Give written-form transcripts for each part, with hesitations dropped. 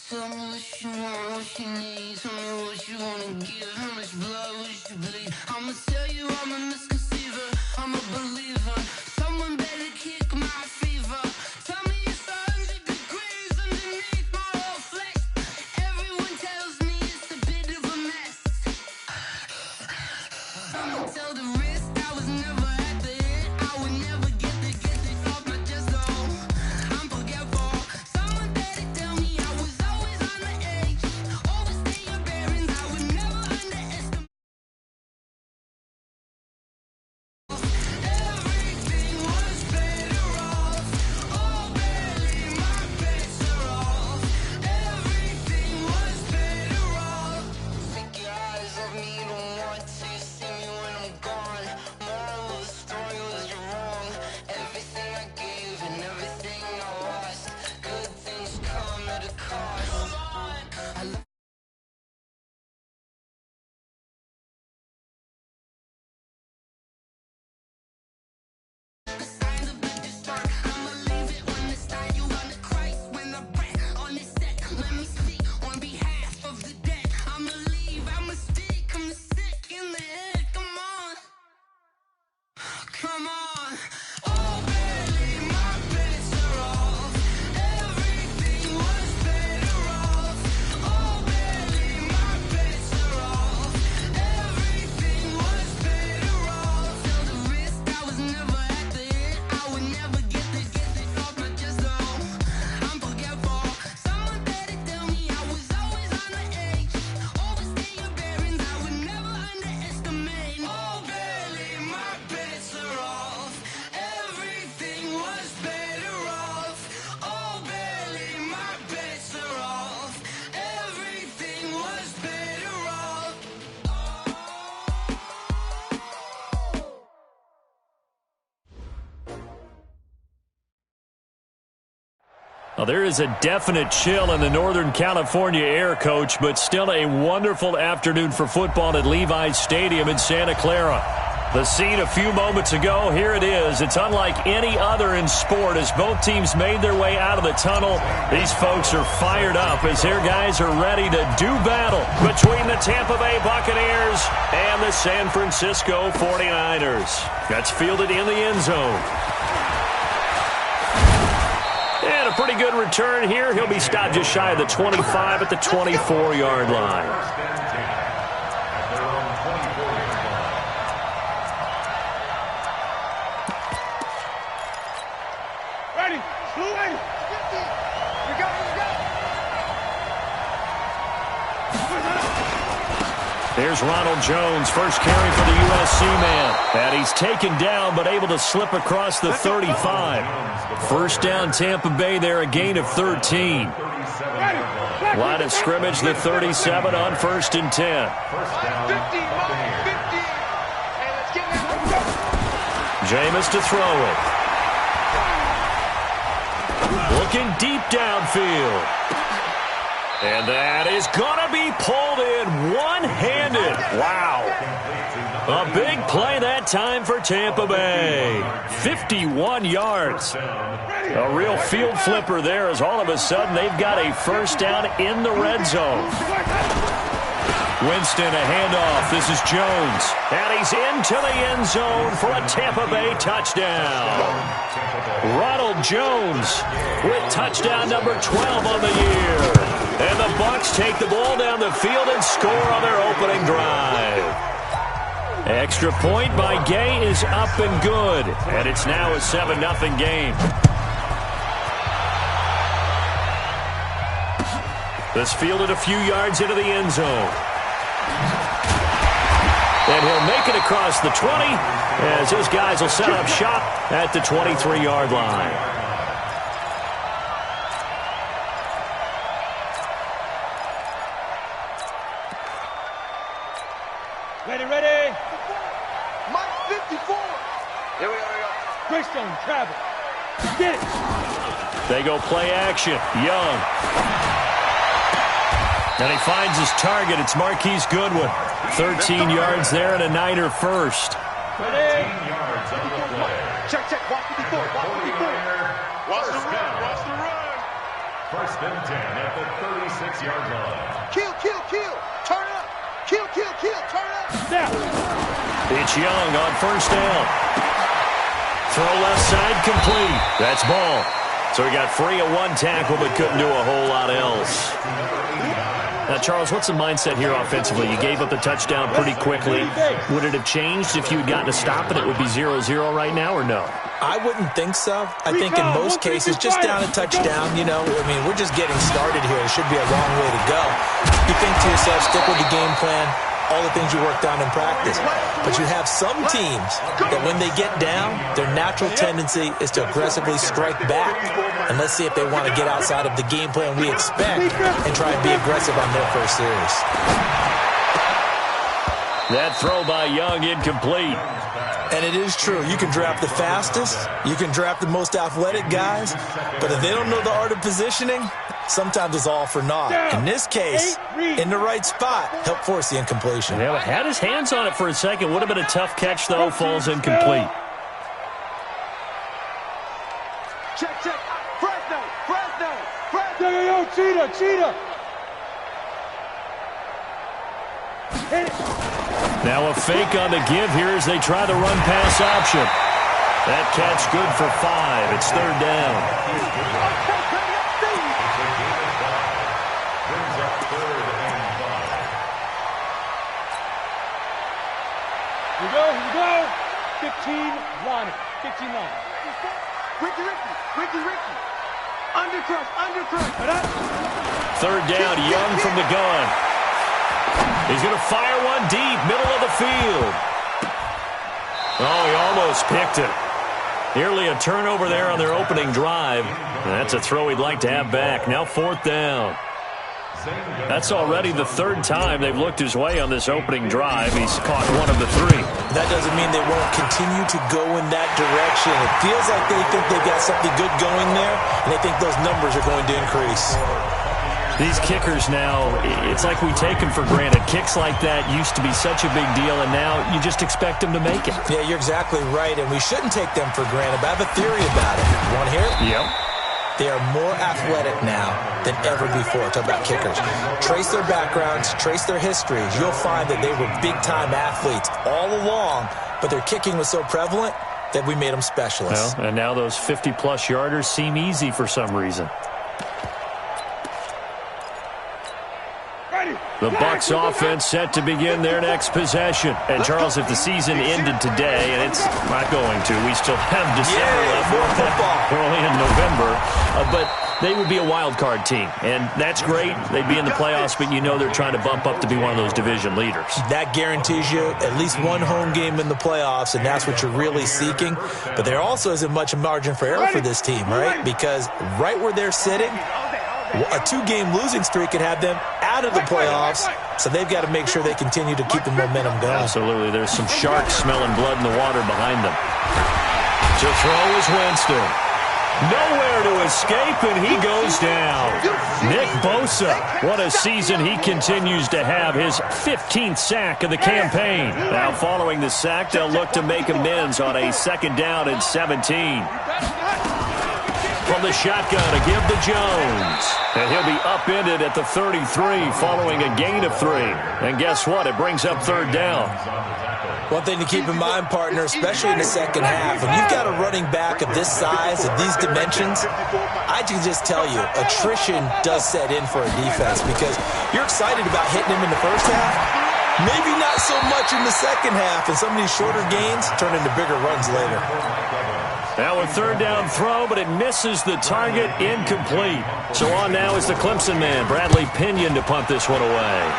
Tell me what you want, what you need. Tell me what you wanna give. How much blood would you bleed? I'ma tell you I'm a misconceiver. I'm a believer. Someone better kick my fever. Tell me it's 100 degrees underneath my whole flesh. Everyone tells me it's a bit of a mess. I'ma tell the wrist I was never at the hit. I would never get this off my chest. Oh, I'm forgetful. Someone better tell me I was always on the edge. Overstay your bearings. I would never underestimate. Everything was better off. Oh, barely my bets are off. Everything was better off. Take your eyes off me, you don't want to see me when I'm gone. Moral of the story was you're wrong. Everything I gave and everything I lost. Good things come at a cost. I love the signs of the start. I'ma leave it when it's time. You on the Christ when the breath on this set. Let me speak on behalf of the dead. I'ma leave, I'ma speak. I'm sick in the head. Come on. Come on. Oh, barely my bets are off. Everything was better off. Oh, barely my bets are off. Everything was better off. Tell the wrist I was never at the hit. I would never get this off my chest. Oh, I'm forgetful. Someone better tell me I was always on the edge. Overstay your bearings. I would never underestimate. Oh, barely my bets are off. Everything was better off. Oh, barely my bets are off. Everything was better off. Well, there is a definite chill in the Northern California air, Coach, but still a wonderful afternoon for football at Levi's Stadium in Santa Clara. The scene a few moments ago, here it is. It's unlike any other in sport as both teams made their way out of the tunnel. These folks are fired up as their guys are ready to do battle between the Tampa Bay Buccaneers and the San Francisco 49ers. That's fielded in the end zone. And a pretty good return here. He'll be stopped just shy of the 25 at the 24-yard line. Ready, ready. You got it, There's Ronald Jones, first carry for the USC man. And he's taken down but able to slip across the 35. First down Tampa Bay there, a gain of 13. Line of scrimmage, the 37 on 1st and 10. Jameis to throw it. Looking deep downfield. And that is going to be pulled in one-handed. Wow. A big play that time for Tampa Bay. 51 yards. A real field flipper there as all of a sudden they've got a first down in the red zone. Winston, a handoff. This is Jones. And he's into the end zone for a Tampa Bay touchdown. Ronald Jones with touchdown number 12 on the year. And the Bucs take the ball down the field and score on their opening drive. Extra point by Gay is up and good. And it's now a 7-0 game. This fielded a few yards into the end zone. And he'll make it across the 20 as his guys will set up shop at the 23-yard line. Ready. Mike 54. Here we go. Greystone, travel. Get it. They go play action. Young. And he finds his target. It's Marquise Goodwin. 13 yards there and a Niner first. Ready. Check. Watch 54. Watch the run. First and 10 at the 36-yard line. Kill, kill, kill. Turn up. Kill, kill, kill. Turn up. Snap. It's Young on first down. Throw left side complete. That's ball. So he got free of one tackle but couldn't do a whole lot else. Now, Charles, what's the mindset here offensively? You gave up the touchdown pretty quickly. Would it have changed if you had gotten a stop and it would be 0-0 right now, or no? I wouldn't think so. I think in most cases, just down a touchdown, you know, I mean, we're just getting started here. It should be a long way to go. You think to yourself, stick with the game plan, all the things you worked on in practice. But you have some teams that when they get down, their natural tendency is to aggressively strike back. And let's see if they want to get outside of the game plan we expect and try and be aggressive on their first series. That throw by Young incomplete. And it is true. You can draft the fastest. You can draft the most athletic guys. But if they don't know the art of positioning, sometimes it's all for naught. In this case, in the right spot, helped force the incompletion. Yeah, had his hands on it for a second. Would have been a tough catch, though. Falls incomplete. Check, check. Fresno, Fresno, Fresno. Yo, cheetah, cheetah. Hit it. Now a fake on the give here as they try the run-pass option. That catch good for 5. It's third down. Here we go. 15 line. 15 line. Ricky. Undercrush. Third down, Young from the gun. He's going to fire one deep, middle of the field. Oh, he almost picked it. Nearly a turnover there on their opening drive. And that's a throw he'd like to have back. Now fourth down. That's already the third time they've looked his way on this opening drive. He's caught one of the 3. That doesn't mean they won't continue to go in that direction. It feels like they think they've got something good going there, and they think those numbers are going to increase. These kickers now, it's like we take them for granted. Kicks like that used to be such a big deal, and now you just expect them to make it. Yeah, you're exactly right, and we shouldn't take them for granted, but I have a theory about it. You want to hear it? Yep. They are more athletic now than ever before. Talk about kickers. Trace their backgrounds, trace their histories. You'll find that they were big-time athletes all along, but their kicking was so prevalent that we made them specialists. Well, and now those 50-plus yarders seem easy for some reason. The Bucs offense set to begin their next possession. And, Charles, if the season ended today, and it's not going to, we still have December left. We're only in November. But they would be a wild card team. And that's great. They'd be in the playoffs, but you know they're trying to bump up to be one of those division leaders. That guarantees you at least one home game in the playoffs, and that's what you're really seeking. But there also isn't much margin for error for this team, right? Because right where they're sitting, a 2-game losing streak could have them out of the playoffs, so they've got to make sure they continue to keep the momentum going. Absolutely. There's some sharks smelling blood in the water behind them. To throw is Winston. Nowhere to escape, and he goes down. Nick Bosa, what a season he continues to have. His 15th sack of the campaign. Now following the sack, they'll look to make amends on a 2nd down and 17. From the shotgun to give to Jones. And he'll be upended at the 33 following a gain of 3. And guess what? It brings up 3rd down. One thing to keep in mind, partner, especially in the second half, when you've got a running back of this size, of these dimensions, I can just tell you, attrition does set in for a defense because you're excited about hitting him in the first half. Maybe not so much in the second half, and some of these shorter gains turn into bigger runs later. Now a 3rd down throw, but it misses the target, incomplete. So on now is the Clemson man, Bradley Pinion, to punt this one away.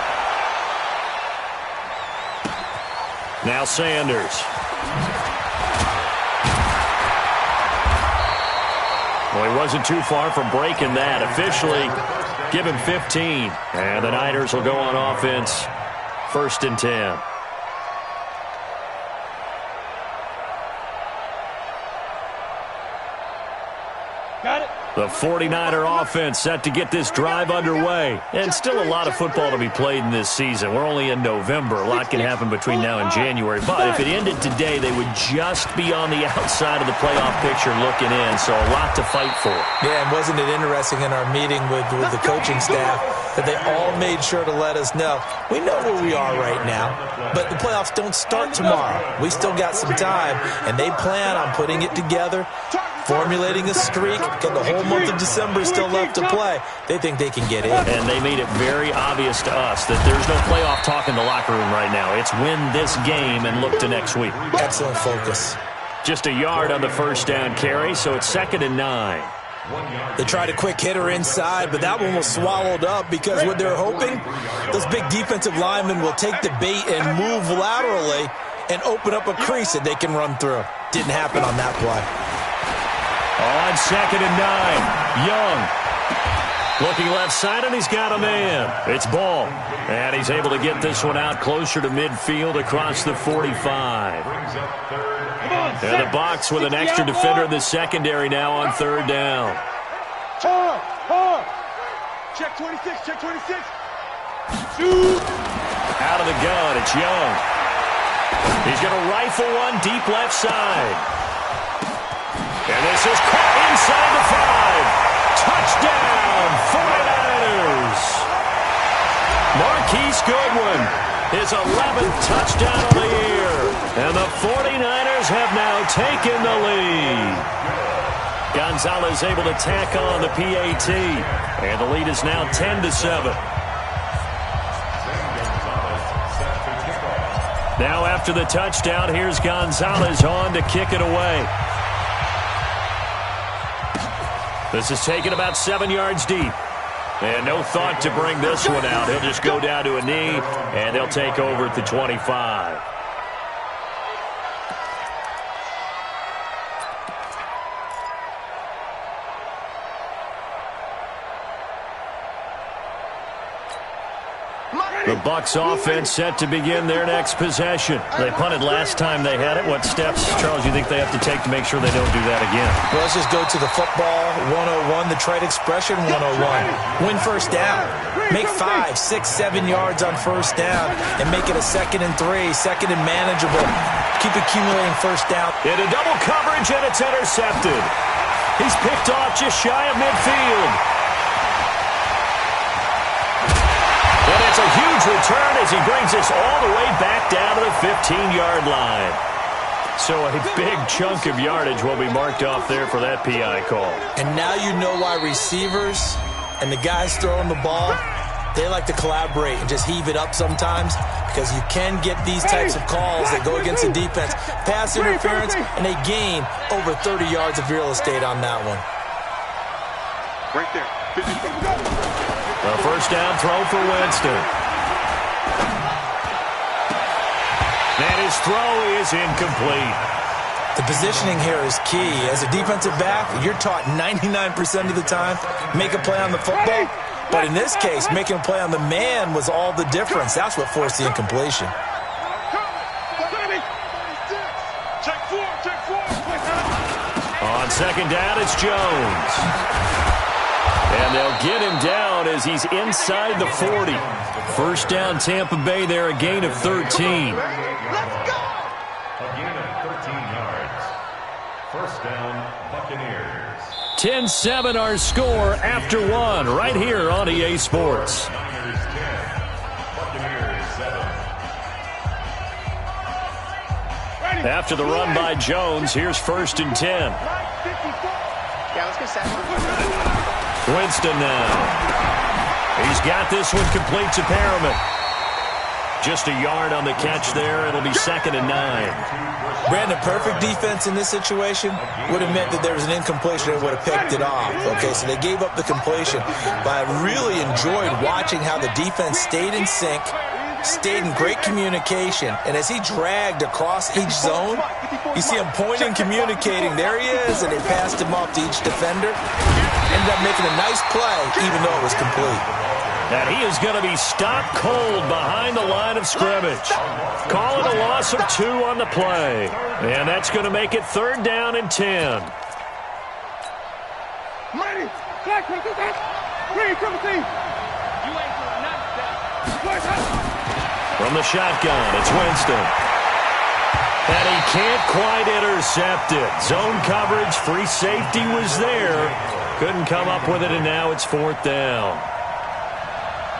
Now Sanders. Well, he wasn't too far from breaking that. Officially, give him 15. And the Niners will go on offense, 1st and 10. Got it. The 49er offense set to get this drive underway. And still a lot of football to be played in this season. We're only in November. A lot can happen between now and January. But if it ended today, they would just be on the outside of the playoff picture looking in. So a lot to fight for. Yeah, and wasn't it interesting in our meeting with the coaching staff that they all made sure to let us know, we know where we are right now, but the playoffs don't start tomorrow. We still got some time, and they plan on putting it together, formulating a streak, because the whole month of December is still left to play. They think they can get in. And they made it very obvious to us that there's no playoff talk in the locker room right now. It's win this game and look to next week. Excellent focus. Just a yard on the first down carry, so it's 2nd and 9. They tried a quick hitter inside, but that one was swallowed up because what they're hoping, those big defensive linemen will take the bait and move laterally and open up a crease that they can run through. Didn't happen on that play. On 2nd and 9, Young. Looking left side, and he's got a man. It's Ball. And he's able to get this one out closer to midfield across the 45. And the box with an extra defender in the secondary now on 3rd down. Check 26, check 26. Out of the gun, it's Young. He's going to rifle one deep left side. And this is caught inside the 5. Touchdown, 49ers. Marquise Goodwin, his 11th touchdown of the year. And the 49ers have now taken the lead. Gonzalez able to tack on the PAT. And the lead is now 10-7. Now after the touchdown, here's Gonzalez on to kick it away. This is taken about 7 yards deep. And no thought to bring this one out. He'll just go down to a knee, and they'll take over at the 25. The Bucs offense set to begin their next possession. They punted last time they had it. What steps, Charles, you think they have to take to make sure they don't do that again? Well, let's just go to the football 101, the trade expression 101. Win first down. Make 5, 6, 7 yards on first down and make it a 2nd and 3, 2nd and manageable. Keep accumulating first down. Into double coverage, and it's intercepted. He's picked off just shy of midfield. And it's a huge return as he brings us all the way back down to the 15-yard line. So a big chunk of yardage will be marked off there for that PI call. And now you know why receivers and the guys throwing the ball, they like to collaborate and just heave it up sometimes, because you can get these types of calls that go against the defense. Pass interference, and they gain over 30 yards of real estate on that one. Right there. A first down throw for Winston. And his throw is incomplete. The positioning here is key. As a defensive back, you're taught 99% of the time, make a play on the football. But in this case, making a play on the man was all the difference. That's what forced the incompletion. On 2nd down, it's Jones. And they'll get him down as he's inside the 40. First down, Tampa Bay there, a gain of 13. A gain of 13 yards. First down, Buccaneers. 10-7 our score after 1 right here on EA Sports. Niners 10, Buccaneers 7. After the run by Jones, here's 1st and 10. Yeah, let's get set. Winston now. He's got this one complete to Perriman. Just a yard on the catch there. It'll be 2nd and 9. Brandon, perfect defense in this situation would have meant that there was an incompletion and would have picked it off. Okay, so they gave up the completion. But I really enjoyed watching how the defense stayed in sync, stayed in great communication, and as he dragged across each zone, you see him pointing, communicating. There he is, and they passed him off to each defender. Ended up making a nice play, even though it was complete. And he is going to be stopped cold behind the line of scrimmage. Call it a loss of 2 on the play. And that's going to make it 3rd down and 10. Ready. Black, green, triple team. You ain't doing nothing. From the shotgun, it's Winston. And he can't quite intercept it. Zone coverage, free safety was there. Couldn't come up with it, and now it's 4th down.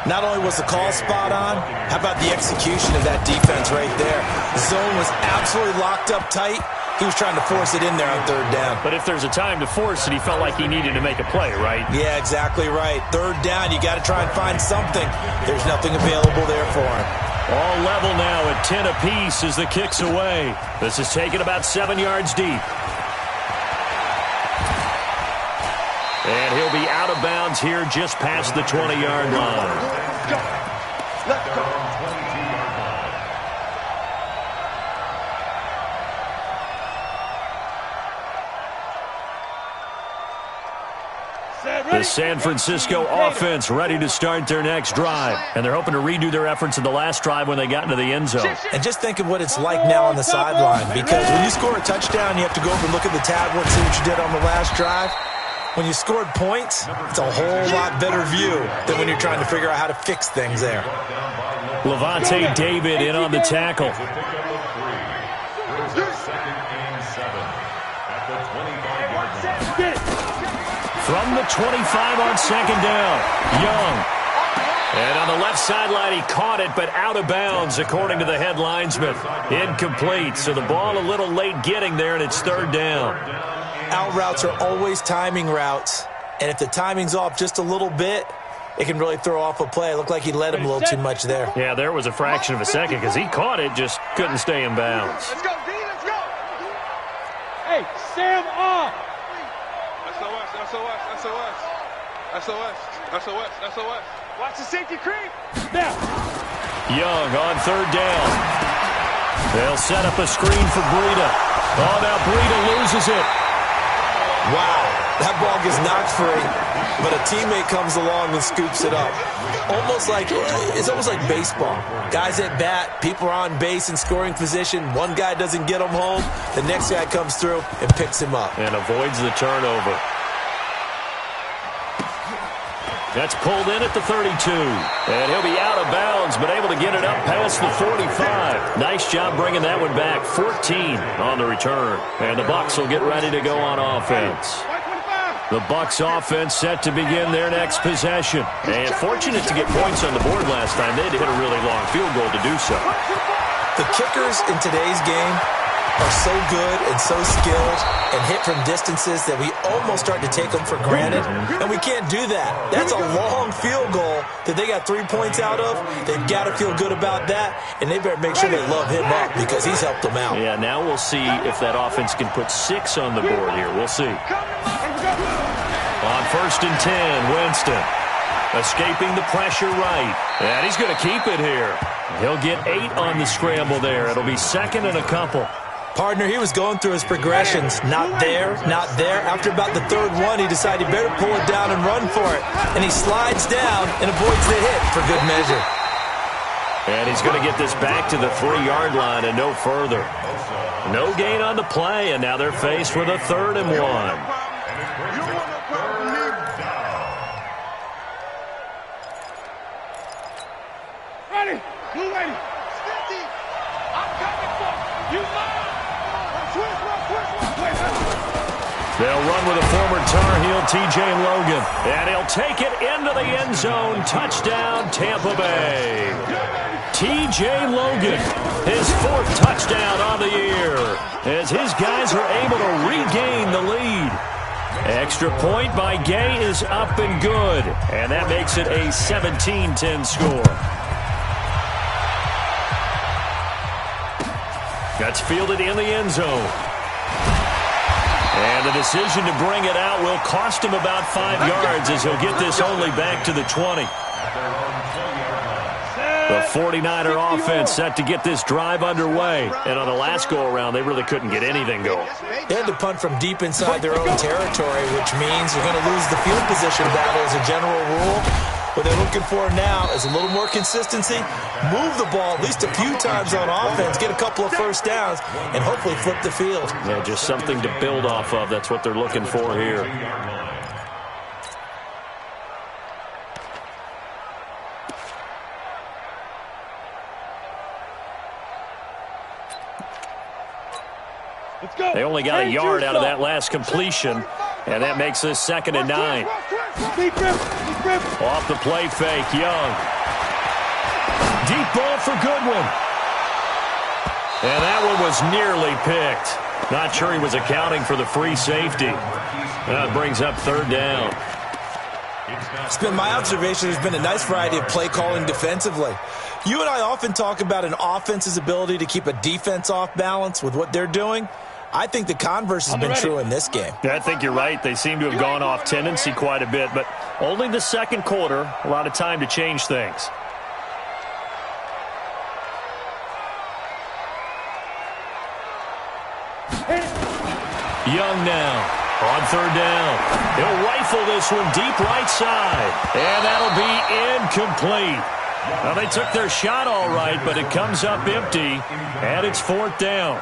Not only was the call spot on, how about the execution of that defense right there? The zone was absolutely locked up tight. He was trying to force it in there on 3rd down. But if there's a time to force it, he felt like he needed to make a play, right? Yeah, exactly right. 3rd down, you got to try and find something. There's nothing available there for him. All level now at 10 apiece as the kick's away. This is taken about 7 yards deep. And he'll be out of bounds here just past the 20-yard line. Let's go. The San Francisco offense ready to start their next drive. And they're hoping to redo their efforts in the last drive when they got into the end zone. And just think of what it's like now on the sideline. Because when you score a touchdown, you have to go over and look at the tablet and see what you did on the last drive. When you scored points, it's a whole lot better view than when you're trying to figure out how to fix things there. Levante David in on the tackle. From the 25 on 2nd down, Young. And on the left sideline, he caught it, but out of bounds, according to the head linesman. Incomplete, so the ball a little late getting there, and it's 3rd down. Out routes are always timing routes, and if the timing's off just a little bit, it can really throw off a play. It looked like he let him a little too much there. Yeah, there was a fraction of a second because he caught it, just couldn't stay in bounds. Let's go, D, let's go. Hey, Sam off. SOS. Watch the safety creep. Now. Young on 3rd down. They'll set up a screen for Breida. Oh, now Breida loses it. Wow, that ball gets knocked free, but a teammate comes along and scoops it up. It's almost like baseball. Guys at bat, people are on base in scoring position. One guy doesn't get him home. The next guy comes through and picks him up. And avoids the turnover. That's pulled in at the 32. And he'll be out of bounds, but able to get it up past the 45. Nice job bringing that one back. 14 on the return. And the Bucs will get ready to go on offense. The Bucs offense set to begin their next possession. And fortunate to get points on the board last time. They had to hit a really long field goal to do so. The kickers in today's game are so good and so skilled and hit from distances that we almost start to take them for granted, and we can't do that. That's a long field goal that they got 3 points out of. They've got to feel good about that, and they better make sure they love him up because he's helped them out. Yeah, now we'll see if that offense can put 6 on the board here. We'll see. On 1st and 10, Winston escaping the pressure right, and he's going to keep it here. He'll get 8 on the scramble there. It'll be 2nd and a couple. Partner, he was going through his progressions. Not there, not there. After about the 3rd one, he decided he better pull it down and run for it. And he slides down and avoids the hit for good measure. And he's going to get this back to the 3-yard line and no further. No gain on the play, and now they're faced with a 3rd and 1. Ready, blue lady. I'm coming for you. They'll run with a former Tar Heel, T.J. Logan. And he'll take it into the end zone. Touchdown, Tampa Bay. T.J. Logan, his 4th touchdown on the year, as his guys are able to regain the lead. Extra point by Gay is up and good. And that makes it a 17-10 score. That's fielded in the end zone. And the decision to bring it out will cost him about 5 yards as he'll get this only back to the 20. The 49er offense set to get this drive underway. And on the last go-around, they really couldn't get anything going. They had to punt from deep inside their own territory, which means they're going to lose the field position battle as a general rule. What they're looking for now is a little more consistency, move the ball at least a few times on offense, get a couple of first downs, and hopefully flip the field. Yeah, just something to build off of. That's what they're looking for here. They only got a yard out of that last completion, and that makes this 2nd and 9. Off the play fake, Young. Deep ball for Goodwin. And that one was nearly picked. Not sure he was accounting for the free safety. That brings up 3rd down. It's been my observation there's been a nice variety of play calling defensively. You and I often talk about an offense's ability to keep a defense off balance with what they're doing. I think the converse has been true in this game. Yeah, I think you're right. They seem to have gone off tendency quite a bit, but only the 2nd quarter, a lot of time to change things. Young now on 3rd down. He'll rifle this one deep right side, and that'll be incomplete. Well, they took their shot all right, but it comes up empty, and it's 4th down.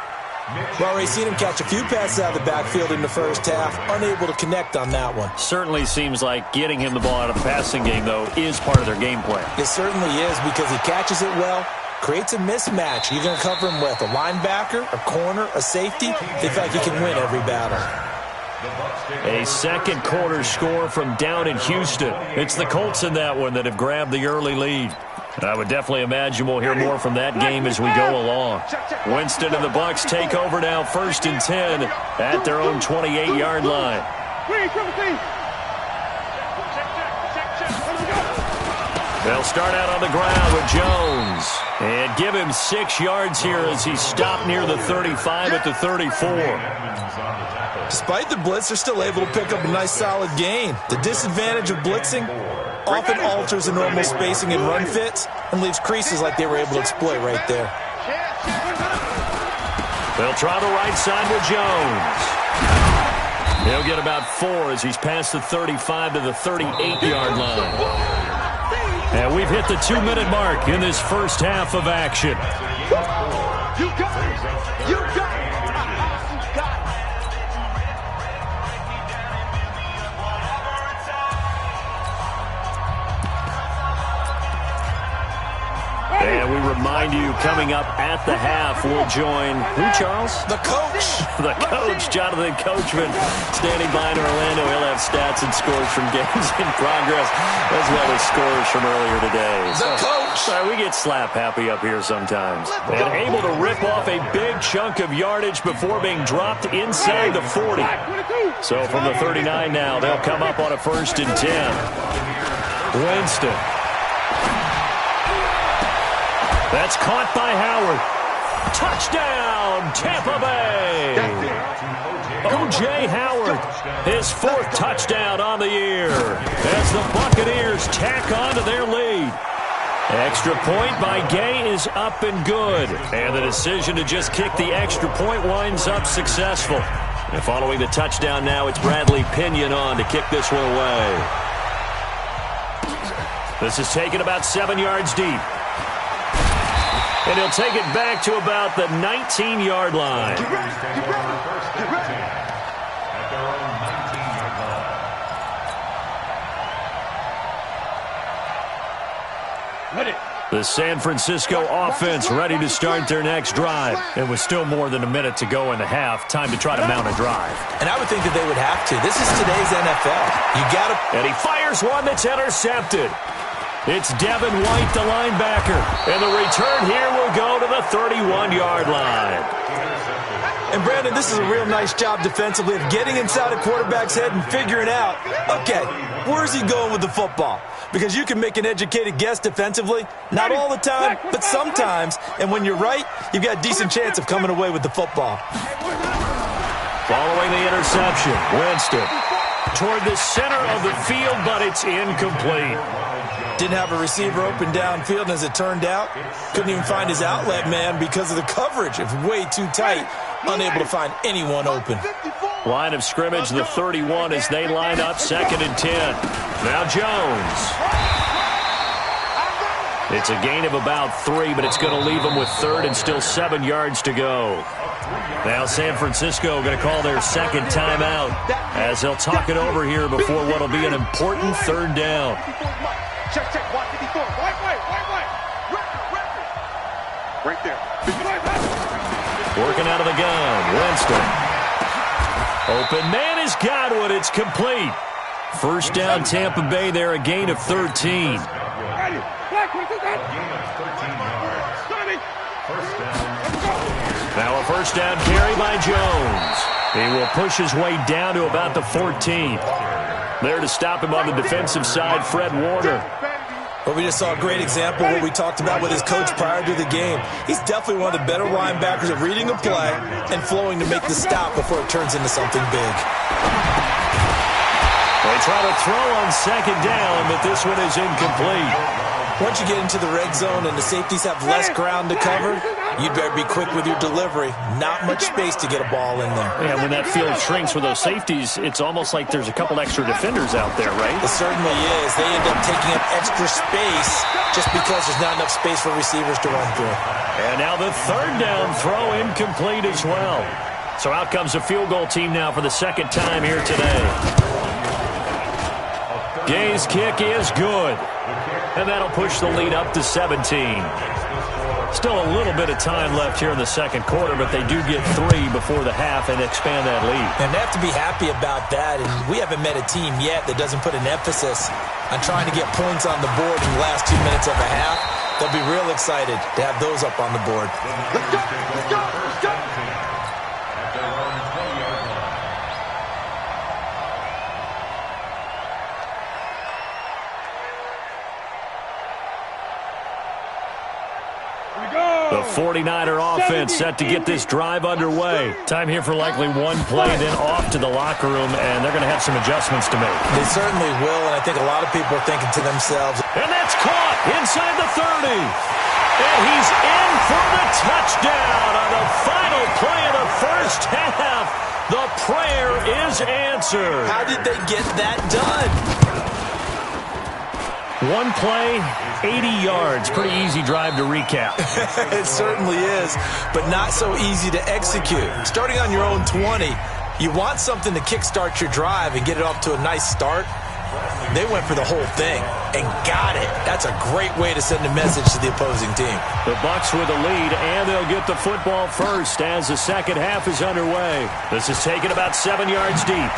Well, we've seen him catch a few passes out of the backfield in the first half, unable to connect on that one. Certainly seems like getting him the ball out of the passing game, though, is part of their game plan. It certainly is, because he catches it well, creates a mismatch. You're going to cover him with a linebacker, a corner, a safety. They feel like he can win every battle. A 2nd quarter score from down in Houston. It's the Colts in that one that have grabbed the early lead. And I would definitely imagine we'll hear more from that game as we go along. Winston and the Bucs take over now, 1st and 10 at their own 28-yard line. They'll start out on the ground with Jones and give him 6 yards here as he's stopped near the 35 at the 34. Despite the blitz, they're still able to pick up a nice solid gain. The disadvantage of blitzing often alters the normal spacing and run fits and leaves creases like they were able to exploit right there. They'll try the right side with Jones. He'll get about 4 as he's past the 35 to the 38-yard line. And we've hit the 2-minute mark in this first half of action. You got it! You got it! And we remind you, coming up at the half, we'll join, who, Charles? The coach. The coach, Jonathan Coachman, standing by in Orlando. He'll have stats and scores from games in progress, as well as scores from earlier today. The coach. Sorry, we get slap happy up here sometimes. And able to rip off a big chunk of yardage before being dropped inside the 40. So from the 39 now, they'll come up on a 1st and 10. Winston. That's caught by Howard. Touchdown, Tampa Bay. O.J. Howard, his 4th touchdown on the year as the Buccaneers tack on to their lead. Extra point by Gay is up and good. And the decision to just kick the extra point winds up successful. And following the touchdown now, it's Bradley Pinion on to kick this one away. This is taken about 7 yards deep. And he'll take it back to about the 19-yard line. Get ready. The San Francisco offense ready to start their next drive. And with still more than a minute to go in the half, time to try to mount a drive. And I would think that they would have to. This is today's NFL. You got to. And he fires one that's intercepted. It's Devin White, the linebacker. And the return here will go to the 31-yard line. And, Brandon, this is a real nice job defensively of getting inside a quarterback's head and figuring out, okay, where's he going with the football? Because you can make an educated guess defensively, not all the time, but sometimes. And when you're right, you've got a decent chance of coming away with the football. Following the interception, Winston toward the center of the field, but it's incomplete. Didn't have a receiver open downfield, and as it turned out, couldn't even find his outlet man because of the coverage. It was way too tight, unable to find anyone open. Line of scrimmage, the 31 as they line up, 2nd and 10. Now Jones. It's a gain of about 3, but it's going to leave them with 3rd and still 7 yards to go. Now San Francisco going to call their 2nd timeout as they'll talk it over here before what will be an important 3rd down. Check, watch 54. White. Right there. Working out of the gun. Winston. Open man is Godwin. It's complete. First down, Tampa Bay there, a gain of 13. Gain of 13 yards. First down. Now a first down carry by Jones. He will push his way down to about the 14. There to stop him on the defensive side, Fred Warner. Well, we just saw a great example of what we talked about with his coach prior to the game. He's definitely one of the better linebackers at reading a play and flowing to make the stop before it turns into something big. They try to throw on second down, but this one is incomplete. Once you get into the red zone and the safeties have less ground to cover, you'd better be quick with your delivery. Not much space to get a ball in there. Yeah, when that field shrinks with those safeties, it's almost like there's a couple extra defenders out there, right? It certainly is. They end up taking up extra space just because there's not enough space for receivers to run through. And now the third down throw incomplete as well. So out comes a field goal team now for the second time here today. Gay's kick is good. And that'll push the lead up to 17. Still a little bit of time left here in the second quarter, but they do get 3 before the half and expand that lead. And they have to be happy about that. And we haven't met a team yet that doesn't put an emphasis on trying to get points on the board in the last 2 minutes of a half. They'll be real excited to have those up on the board. Let's go! Let's go! Let's go! The 49er offense set to get this drive underway. Time here for likely one play, then off to the locker room, and they're going to have some adjustments to make. They certainly will, and I think a lot of people are thinking to themselves. And that's caught inside the 30. And he's in for the touchdown on the final play of the first half. The prayer is answered. How did they get that done? One play, 80 yards. Pretty easy drive to recap. It certainly is, but not so easy to execute. Starting on your own 20, you want something to kickstart your drive and get it off to a nice start. They went for the whole thing and got it. That's a great way to send a message to the opposing team. The Bucs with a lead, and they'll get the football first as the second half is underway. This is taken about 7 yards deep.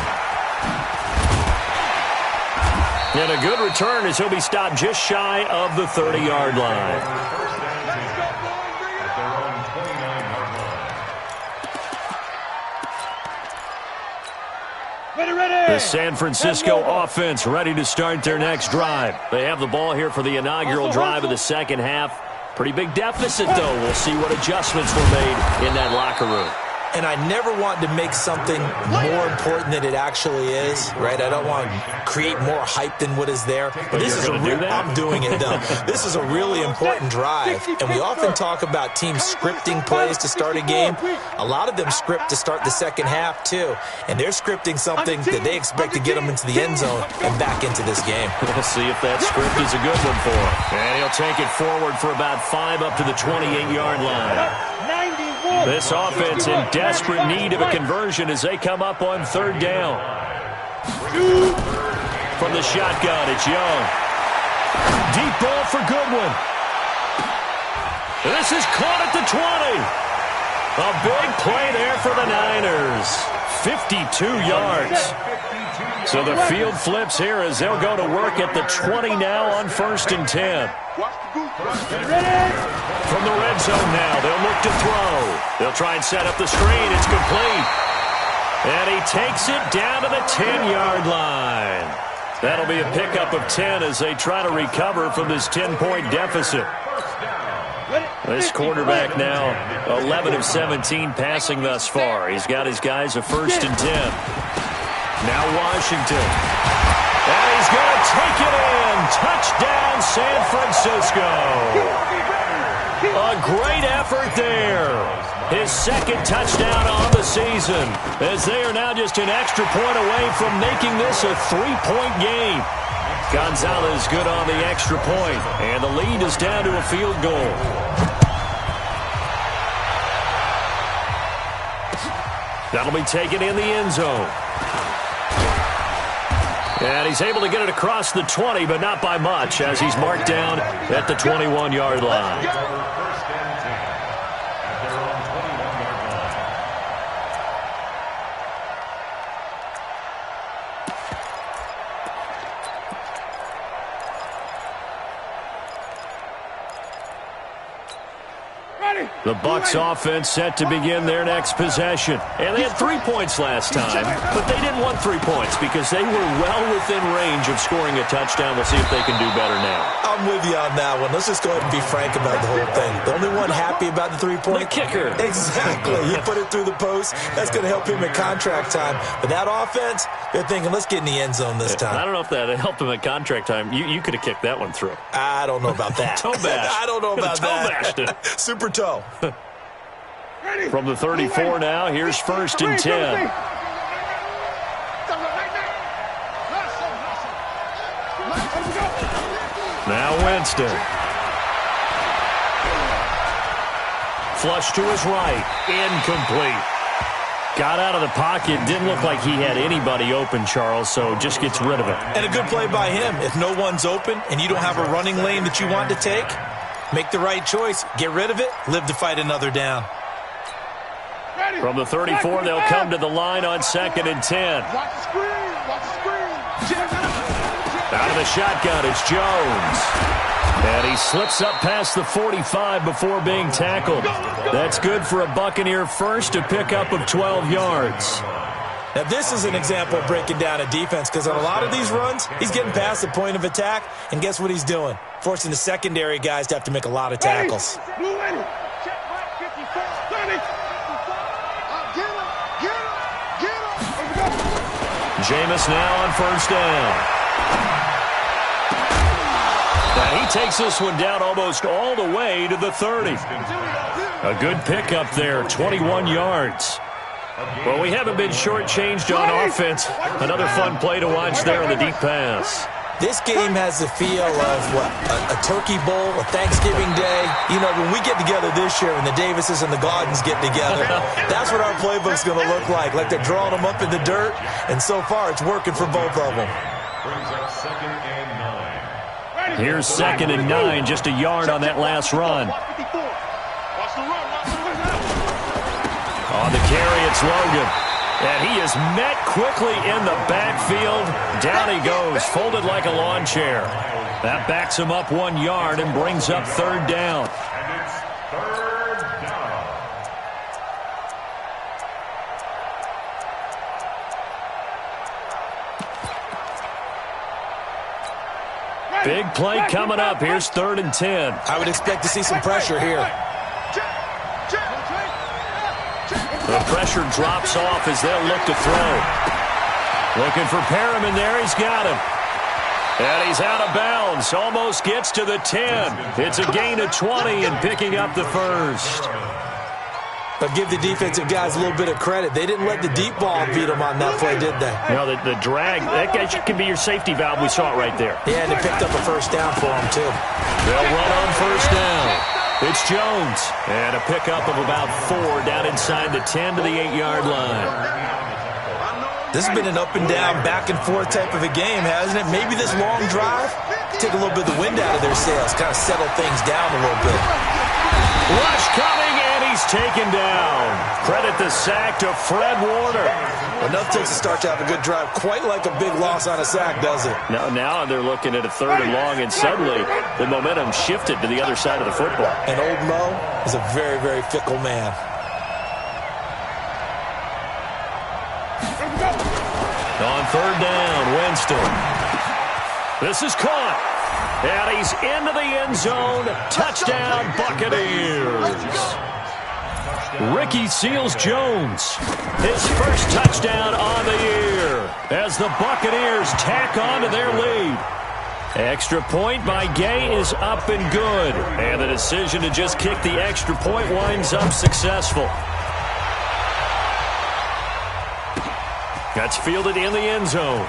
And a good return as he'll be stopped just shy of the 30-yard line. At their own 29-yard line. The San Francisco offense ready to start their next drive. They have the ball here for the inaugural drive of the second half. Pretty big deficit, though. We'll see what adjustments were made in that locker room. And I never want to make something more important than it actually is, right? I don't want to create more hype than what is there. But this is I'm doing it, though. This is a really important drive. And we often talk about teams scripting plays to start a game. A lot of them script to start the second half, too. And they're scripting something that they expect to get them into the end zone and back into this game. We'll see if that script is a good one for him. And he'll take it forward for about 5 up to the 28-yard line. This offense in desperate need of a conversion as they come up on third down. From the shotgun, it's Young. Deep ball for Goodwin. This is caught at the 20. A big play there for the Niners. 52 yards. So the field flips here as they'll go to work at the 20 now on 1st and 10. From the red zone now, they'll look to throw. They'll try and set up the screen. It's complete. And he takes it down to the 10-yard line. That'll be a pickup of 10 as they try to recover from this 10-point deficit. This quarterback now 11 of 17 passing thus far. He's got his guys a 1st and 10. Now Washington. And he's going to take it in. Touchdown, San Francisco. A great effort there. His second touchdown on the season, as they are now just an extra point away from making this a 3-point game. Gonzalez good on the extra point, and the lead is down to a field goal. That'll be taken in the end zone. And he's able to get it across the 20, but not by much, as he's marked down at the 21-yard line. The Bucs offense set to begin their next possession. And they had 3 points last time, but they didn't want 3 points because they were well within range of scoring a touchdown. We'll see if they can do better now. I'm with you on that one. Let's just go ahead and be frank about the whole thing. The only one happy about the 3-point? The kicker. Exactly. He put it through the post. That's going to help him at contract time. But that offense, they're thinking, let's get in the end zone this time. I don't know if that helped him at contract time. You could have kicked that one through. I don't know about that. Toe bash. I don't know about toe that. Bashed it. Super toe. From the 34 now, here's 1st and 10. Now Winston. Flush to his right. Incomplete. Got out of the pocket. Didn't look like he had anybody open, Charles, so just gets rid of it. And a good play by him. If no one's open and you don't have a running lane that you want to take, make the right choice. Get rid of it. Live to fight another down. From the 34, they'll come to the line on 2nd and 10. Watch the screen. Watch the screen. Out of the shotgun, it's Jones. And he slips up past the 45 before being tackled. That's good for a Buccaneer first, a pickup of 12 yards. Now, this is an example of breaking down a defense because on a lot of these runs, he's getting past the point of attack, and guess what he's doing? Forcing the secondary guys to have to make a lot of tackles. Blue ready. Check right, 54. 30. Get him. Jameis now on 1st down. And he takes this one down almost all the way to the 30. A good pickup there, 21 yards. Well, we haven't been shortchanged on offense. Another fun play to watch there on the deep pass. This game has the feel of, what, a turkey bowl, a Thanksgiving day. You know, when we get together this year and the Davises and the Gaudens get together, that's what our playbook's going to look like. Like they're drawing them up in the dirt, and so far it's working for both of them. Here's 2nd and 9, just a yard on that last run. On the carry, it's Logan. And he is met quickly in the backfield. Down he goes, folded like a lawn chair. That backs him up 1 yard and brings up 3rd down. Big play coming up. Here's 3rd and 10. I would expect to see some pressure here. The pressure drops off as they'll look to throw. Looking for Perriman there. He's got him. And he's out of bounds. Almost gets to the 10. It's a gain of 20 and picking up the first. But give the defensive guys a little bit of credit. They didn't let the deep ball beat them on that play, did they? No, the drag, that guy can be your safety valve. We saw it right there. Yeah, and they picked up a 1st down for them, too. They'll run on 1st down. It's Jones. And a pickup of about 4 down inside the 10 to the 8-yard line. This has been an up-and-down, back-and-forth type of a game, hasn't it? Maybe this long drive take a little bit of the wind out of their sails, kind of settle things down a little bit. Rush coming, and he's taken down. Credit the sack to Fred Warner. Enough takes a start to have a good drive. Quite like a big loss on a sack, does it? Now they're looking at a 3rd and long, and suddenly the momentum shifted to the other side of the football. And old Mo is a very, very fickle man. On 3rd down, Winston. This is caught. And he's into the end zone. Touchdown, Buccaneers. Ricky Seals-Jones, his first touchdown on the year as the Buccaneers tack on to their lead. Extra point by Gay is up and good. And the decision to just kick the extra point winds up successful. That's fielded in the end zone.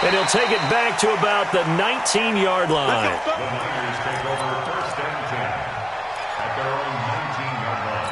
And he'll take it back to about the 19-yard line. Buccaneers take over 1st and 10 at their own 19-yard line.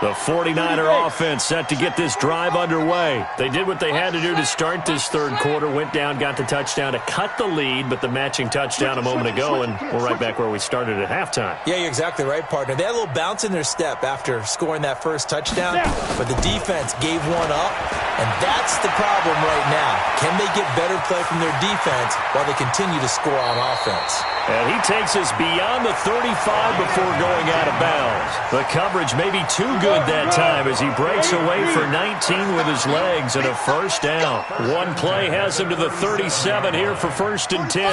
The 49er offense set to get this drive underway. They did what they had to do to start this third quarter, went down, got the touchdown to cut the lead, but the matching touchdown a moment ago, and we're right back where we started at halftime. Yeah, you're exactly right, partner. They had a little bounce in their step after scoring that first touchdown, but the defense gave one up, and that's the problem right now. Can they get better play from their defense while they continue to score on offense? And he takes us beyond the 35 before going out of bounds. The coverage may be too good that time as he breaks away for 19 with his legs and a first down. One play has him to the 37 here for 1st and 10.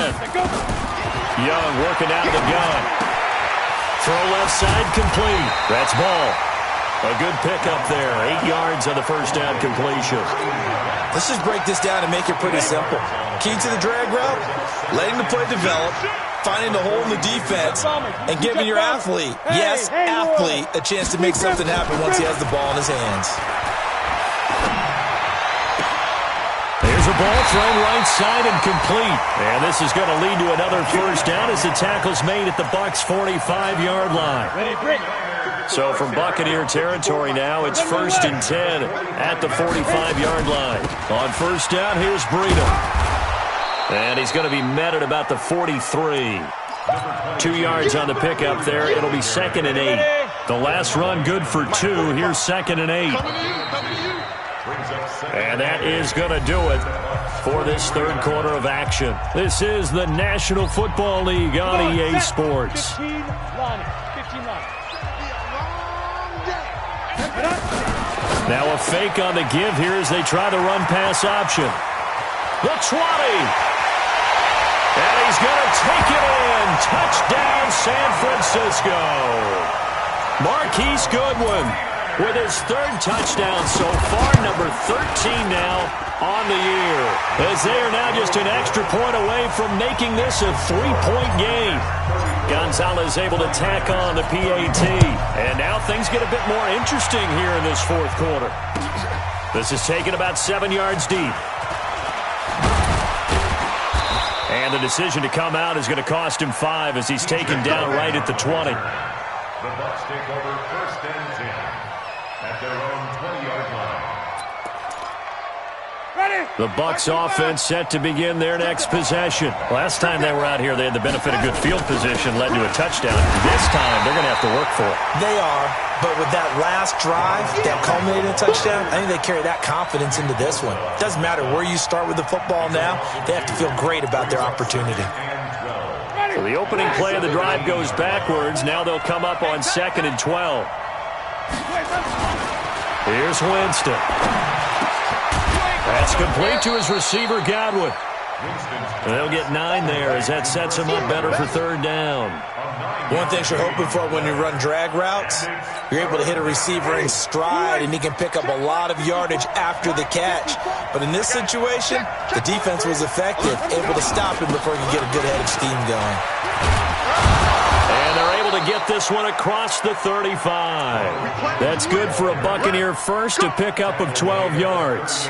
Young working out of the gun. Throw left side complete. That's ball. A good pickup there. 8 yards on the first down completion. Let's just break this down and make it pretty simple. Key to the drag route, letting the play develop, finding the hole in the defense, and giving your athlete, yes, athlete, a chance to make something happen once he has the ball in his hands. There's a ball thrown right side and complete. And this is going to lead to another first down as the tackle's made at the Bucs' 45-yard line. So from Buccaneer territory now, it's 1st and 10 at the 45-yard line. On first down, here's Breida. And he's going to be met at about the 43. 2 yards on the pickup there. It'll be 2nd and 8. The last run good for 2. Here's 2nd and 8. And that is going to do it for this third quarter of action. This is the National Football League on EA Sports. Now a fake on the give here as they try the run-pass option. The 20. And he's going to take it in. Touchdown, San Francisco. Marquise Goodwin with his 3rd touchdown so far, number 13 now on the year. As they are now just an extra point away from making this a 3-point game. Gonzalez able to tack on the PAT. And now things get a bit more interesting here in this fourth quarter. This is taken about 7 yards deep. And the decision to come out is going to cost him 5 as he's taken down right at the 20. The Bucs take over 1st and 10 at their own 20-yard line. The Bucs offense set to begin their next possession. Last time they were out here, they had the benefit of good field position, led to a touchdown. This time, they're going to have to work for it. They are, but with that last drive that culminated in a touchdown, I think they carry that confidence into this one. Doesn't matter where you start with the football now, they have to feel great about their opportunity. So the opening play of the drive goes backwards. Now they'll come up on 2nd and 12. Here's Winston. That's complete to his receiver, Godwin. And they'll get 9 there as that sets him up better for 3rd down. One thing you're hoping for when you run drag routes, you're able to hit a receiver in stride, and he can pick up a lot of yardage after the catch. But in this situation, the defense was effective, able to stop him before he could get a good head of steam going. And they're able to get this one across the 35. That's good for a Buccaneer first, a pickup of 12 yards.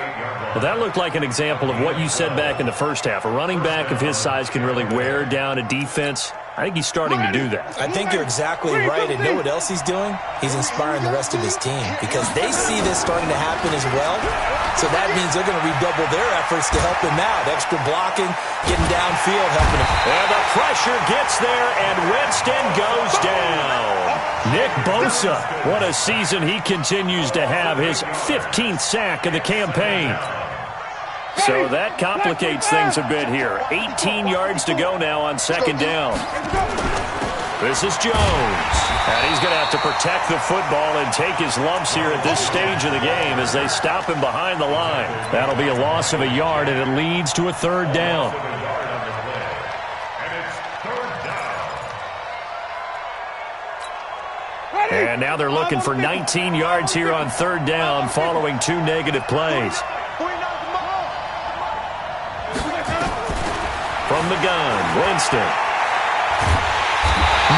Well, that looked like an example of what you said back in the first half. A running back of his size can really wear down a defense. I think he's starting to do that. I think you're exactly right. And know what else he's doing? He's inspiring the rest of his team because they see this starting to happen as well. So that means they're going to redouble their efforts to help him out. Extra blocking, getting downfield, helping him. And the pressure gets there, and Winston goes down. Nick Bosa, what a season he continues to have. His 15th sack of the campaign. So that complicates things a bit here. 18 yards to go now on 2nd down. This is Jones. And he's going to have to protect the football and take his lumps here at this stage of the game as they stop him behind the line. That'll be a loss of a yard, and it leads to a 3rd down. And now they're looking for 19 yards here on 3rd down following 2 negative plays. From the gun, Winston.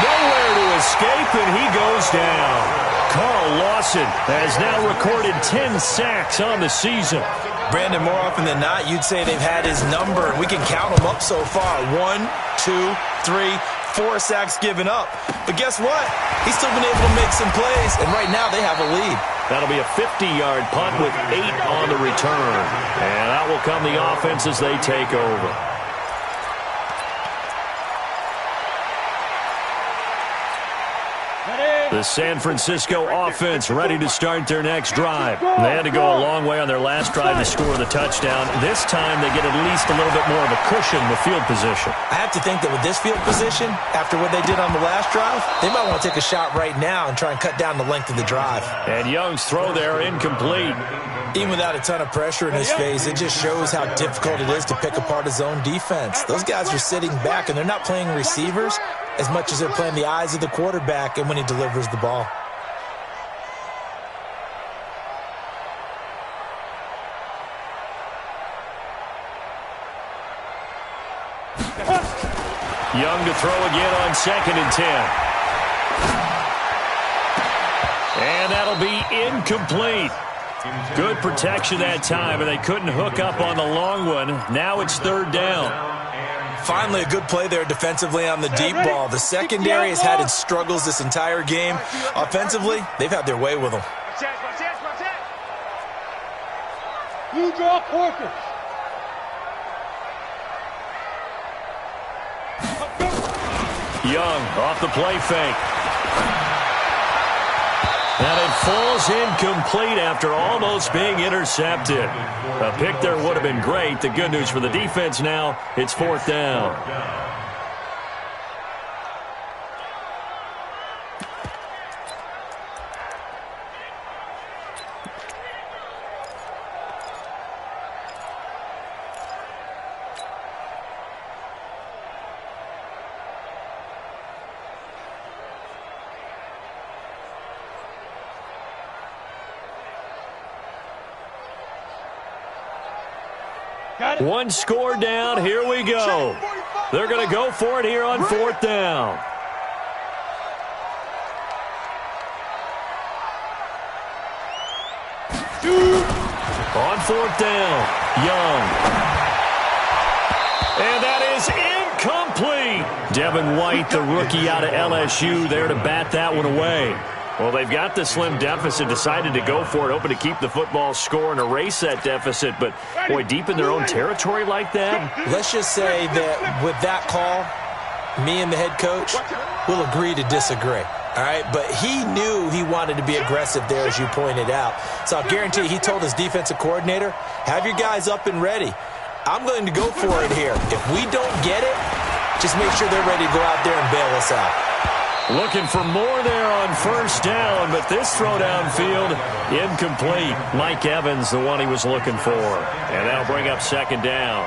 Nowhere to escape, and he goes down. Carl Lawson has now recorded 10 sacks on the season. Brandon, more often than not, you'd say they've had his number, and we can count them up so far. 1, 2, 3, 4 sacks given up. But guess what? He's still been able to make some plays, and right now they have a lead. That'll be a 50-yard punt with 8 on the return. And that will come the offense as they take over. The San Francisco offense ready to start their next drive. They had to go a long way on their last drive to score the touchdown. This time they get at least a little bit more of a cushion with field position. I have to think that with this field position, after what they did on the last drive, they might want to take a shot right now and try and cut down the length of the drive. And Young's throw there incomplete. Even without a ton of pressure in his face, it just shows how difficult it is to pick apart his own defense. Those guys are sitting back, and they're not playing receivers as much as they're playing the eyes of the quarterback and when he delivers the ball. Young to throw again on 2nd and 10. And that'll be incomplete. Good protection that time, and they couldn't hook up on the long one. Now it's 3rd down. Finally, a good play there defensively on the deep ball. The secondary has had its struggles this entire game. Offensively, they've had their way with them. You draw quarters. Young off the play fake. And it falls incomplete after almost being intercepted. A pick there would have been great. The good news for the defense now, it's 4th down. One score down. Here we go. They're going to go for it here on 4th down. On 4th down, Young. And that is incomplete. Devin White, the rookie out of LSU, there to bat that one away. Well, they've got the slim deficit, decided to go for it, hoping to keep the football score and erase that deficit. But, boy, deep in their own territory like that. Let's just say that with that call, me and the head coach will agree to disagree. All right, but he knew he wanted to be aggressive there, as you pointed out. So I'll guarantee he told his defensive coordinator, have your guys up and ready. I'm going to go for it here. If we don't get it, just make sure they're ready to go out there and bail us out. Looking for more there on 1st down, but this throw downfield, incomplete. Mike Evans, the one he was looking for. And that'll bring up 2nd down.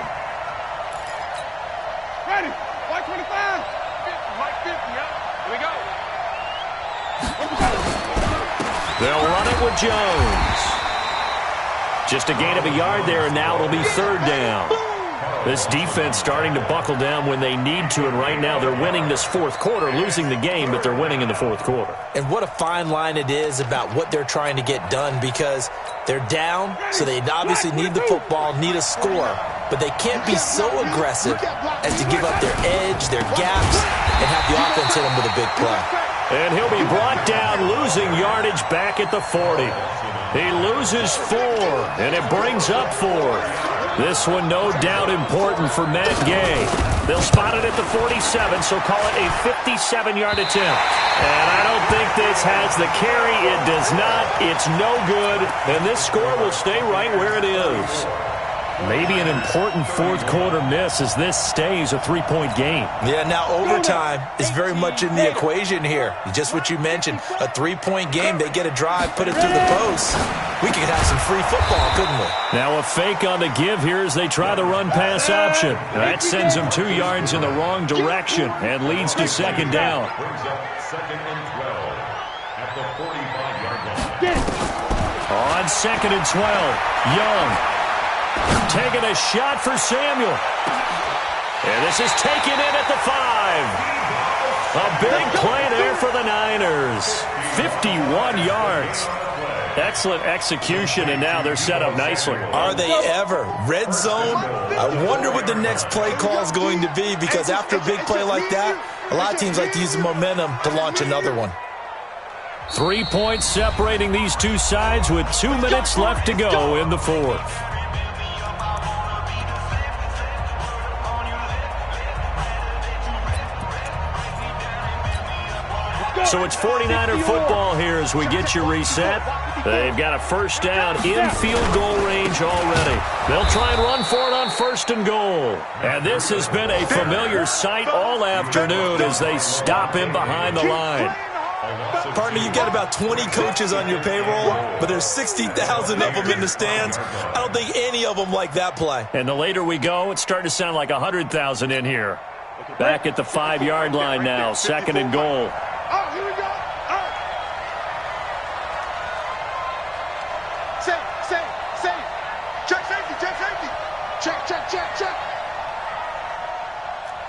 Ready. White 25. White 50, yeah. Here we go. They'll run it with Jones. Just a gain of a yard there, and now it'll be 3rd down. This defense starting to buckle down when they need to, and right now they're winning this 4th quarter, losing the game, but they're winning in the 4th quarter. And what a fine line it is about what they're trying to get done, because they're down, so they obviously need the football, need a score, but they can't be so aggressive as to give up their edge, their gaps, and have the offense hit them with a big play. And he'll be brought down, losing yardage back at the 40. He loses 4, and it brings up 4th. This one no doubt important for Matt Gay. They'll spot it at the 47, so call it a 57-yard attempt. And I don't think this has the carry. It does not. It's no good. And this score will stay right where it is. Maybe an important 4th quarter miss as this stays a 3-point game. Yeah, now overtime is very much in the equation here. Just what you mentioned, a 3-point game. They get a drive, put it through the post. We could have some free football, couldn't we? Now a fake on the give here as they try the run-pass option. That sends them 2 yards in the wrong direction and leads to 2nd down. Brings up 2nd and 12 at the 45-yard line. On 2nd and 12, Young taking a shot for Samuel. And this is taken in at the 5. A big play there for the Niners. 51 yards. Excellent execution, and now they're set up nicely. Are they ever? Red zone? I wonder what the next play call is going to be, because after a big play like that, a lot of teams like to use the momentum to launch another one. 3 points separating these two sides with 2 minutes left to go in the fourth. So it's 49er football here as we get you reset. They've got a first down in field goal range already. They'll try and run for it on first and goal. And this has been a familiar sight all afternoon as they stop him behind the line. Partner, you've got about 20 coaches on your payroll, but there's 60,000 of them in the stands. I don't think any of them like that play. And the later we go, it's starting to sound like 100,000 in here. Back at the 5-yard line now, second and goal. Oh, here we go. Oh. Save. Check safety. Check.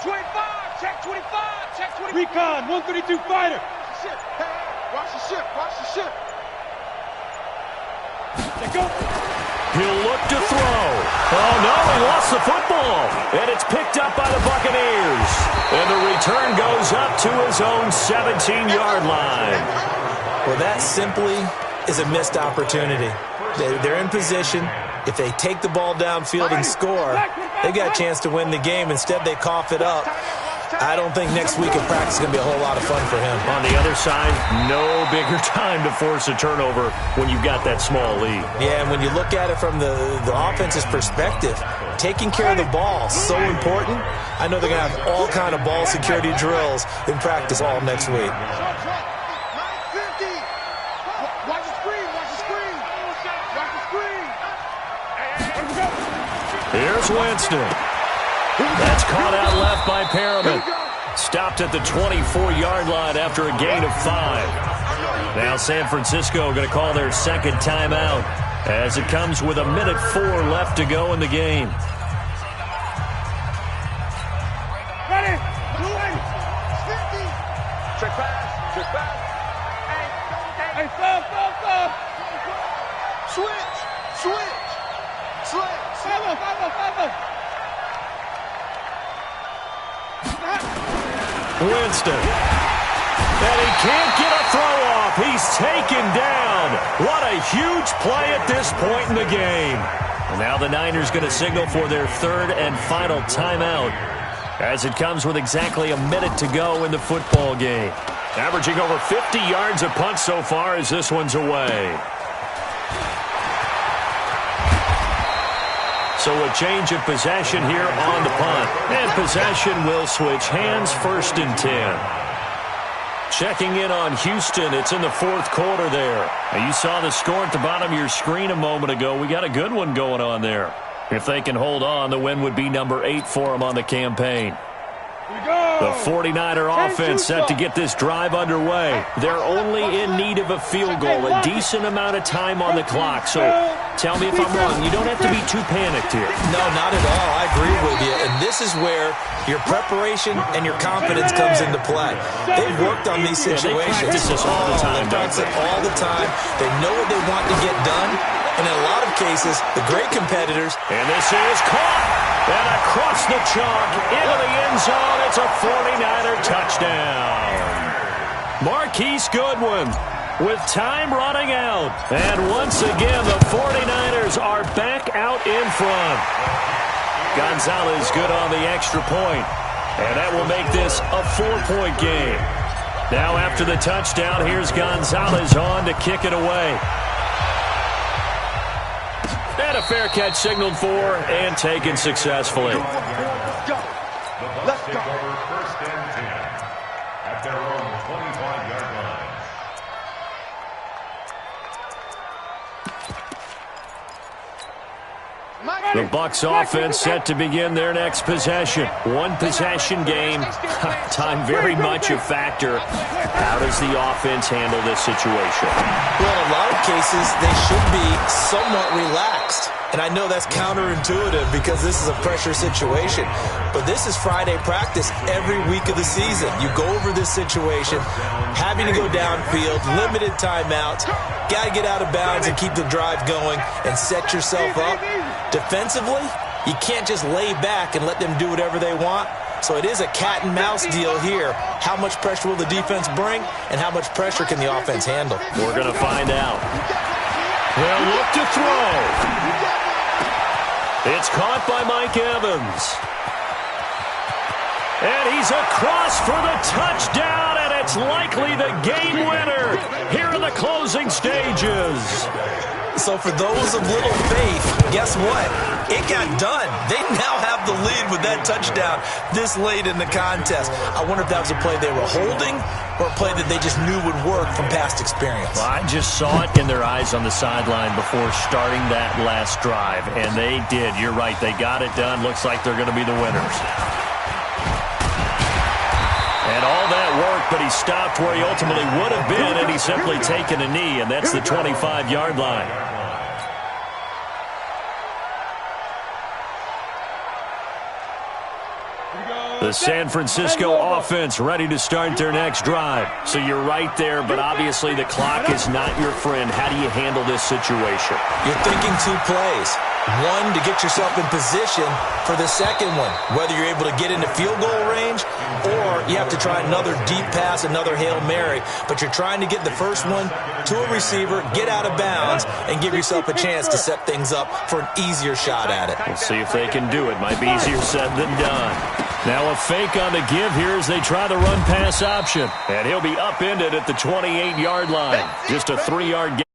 25, check 25. Recon, 132 fighter. Shit. Hey, watch the ship. Let go. He'll look to throw. Oh, no, he lost the football. And it's picked up by the Buccaneers. And the return goes up to his own 17-yard line. Well, that simply is a missed opportunity. They're in position. If they take the ball downfield and score, they got a chance to win the game. Instead, they cough it up. I don't think next week of practice is going to be a whole lot of fun for him. On the other side, no bigger time to force a turnover when you've got that small lead. Yeah, and when you look at it from the offense's perspective, taking care of the ball is so important. I know they're going to have all kind of ball security drills in practice all next week. Watch the screen. Here's Winston. That's caught out left by Perriman. Stopped at the 24-yard line after a gain of 5. Now San Francisco going to call their second timeout as it comes with 1:04 left to go in the game. Ready. Check pass. Hey, stop. Switch. Five. Winston. And he can't get a throw off. He's taken down. What a huge play at this point in the game. And now the Niners going to signal for their third and final timeout as it comes with exactly a minute to go in the football game. Averaging over 50 yards a punt so far as this one's away. So a change of possession here on the punt. And possession will switch hands, first and 10. Checking in on Houston. It's in the fourth quarter there. And you saw the score at the bottom of your screen a moment ago. We got a good one going on there. If they can hold on, the win would be number 8 for them on the campaign. The 49er offense set to get this drive underway. They're only in need of a field goal, a decent amount of time on the clock. So tell me if I'm wrong. You don't have to be too panicked here. No, not at all. I agree with you. And this is where your preparation and your confidence comes into play. They've worked on these situations. They practice this all the time. They practice it all the time. They know what they want to get done. And in a lot of cases, the great competitors. And this is caught. And across the chalk into the end zone. It's a 49er touchdown. Marquise Goodwin with time running out. And once again, the 49ers are back out in front. Gonzalez good on the extra point. And that will make this a 4-point game. Now after the touchdown, here's Gonzalez on to kick it away. And a fair catch signaled for and taken successfully. The Bucs take over first and 10 at their own 25-yard line. The Bucs offense set to begin their next possession. One possession game. Time very much a factor. How does the offense handle this situation? Well, in a lot of cases, they should be somewhat relaxed. And I know that's counterintuitive because this is a pressure situation. But this is Friday practice every week of the season. You go over this situation, having to go downfield, limited timeouts, got to get out of bounds and keep the drive going and set yourself up. Defensively, you can't just lay back and let them do whatever they want. So it is a cat and mouse deal here. How much pressure will the defense bring and how much pressure can the offense handle? We're going to find out. They'll look to throw. It's caught by Mike Evans. And he's across for the touchdown, and it's likely the game winner here in the closing stages. So for those of little faith, guess what? It got done. They now have the lead with that touchdown this late in the contest. I wonder if that was a play they were holding or a play that they just knew would work from past experience. Well, I just saw it in their eyes on the sideline before starting that last drive, and they did. You're right. They got it done. Looks like they're going to be the winners. And all that work, but he stopped where he ultimately would have been, and he's simply taken a knee, and that's the 25-yard line. The San Francisco offense ready to start their next drive. So you're right there, but obviously the clock is not your friend. How do you handle this situation? You're thinking two plays. One, to get yourself in position for the second one, whether you're able to get into field goal range or you have to try another deep pass, another Hail Mary. But you're trying to get the first one to a receiver, get out of bounds, and give yourself a chance to set things up for an easier shot at it. We'll see if they can do it. Might be easier said than done. Now a fake on the give here as they try the run pass option. And he'll be upended at the 28-yard line. Just a 3-yard gain.